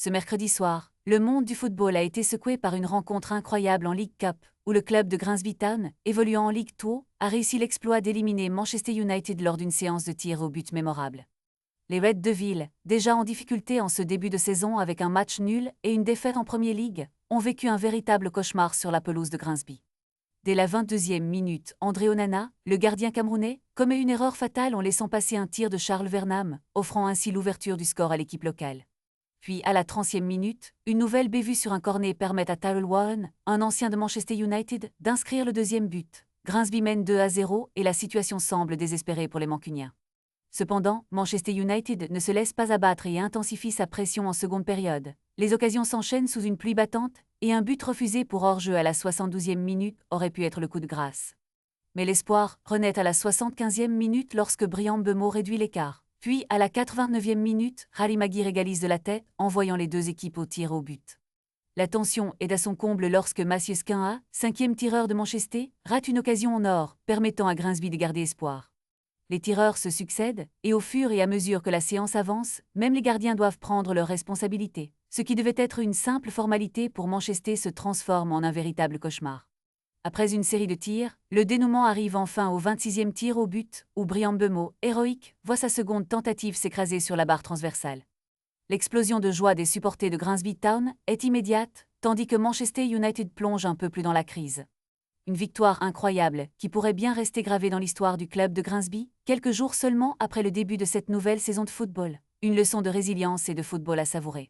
Ce mercredi soir, le monde du football a été secoué par une rencontre incroyable en League Cup, où le club de Grimsby Town, évoluant en League 2, a réussi l'exploit d'éliminer Manchester United lors d'une séance de tir au but mémorable. Les Reds Devils, déjà en difficulté en ce début de saison avec un match nul et une défaite en Premier League, ont vécu un véritable cauchemar sur la pelouse de Grimsby. Dès la 22e minute, André Onana, le gardien camerounais, commet une erreur fatale en laissant passer un tir de Charles Vernam, offrant ainsi l'ouverture du score à l'équipe locale. Puis, à la 30e minute, une nouvelle bévue sur un cornet permet à Tyrell Warren, un ancien de Manchester United, d'inscrire le deuxième but. Grimsby mène 2-0 et la situation semble désespérée pour les Mancuniens. Cependant, Manchester United ne se laisse pas abattre et intensifie sa pression en seconde période. Les occasions s'enchaînent sous une pluie battante et un but refusé pour hors-jeu à la 72e minute aurait pu être le coup de grâce. Mais l'espoir renaît à la 75e minute lorsque Bryan Mbeumo réduit l'écart. Puis, à la 89e minute, Harry Maguire égalise de la tête, envoyant les deux équipes au tir au but. La tension est à son comble lorsque Matthias Cunha, cinquième tireur de Manchester, rate une occasion en or, permettant à Grimsby de garder espoir. Les tireurs se succèdent, et au fur et à mesure que la séance avance, même les gardiens doivent prendre leurs responsabilités. Ce qui devait être une simple formalité pour Manchester se transforme en un véritable cauchemar. Après une série de tirs, le dénouement arrive enfin au 26e tir au but, où Bryan Mbeumo, héroïque, voit sa seconde tentative s'écraser sur la barre transversale. L'explosion de joie des supporters de Grimsby Town est immédiate, tandis que Manchester United plonge un peu plus dans la crise. Une victoire incroyable qui pourrait bien rester gravée dans l'histoire du club de Grimsby, quelques jours seulement après le début de cette nouvelle saison de football. Une leçon de résilience et de football à savourer.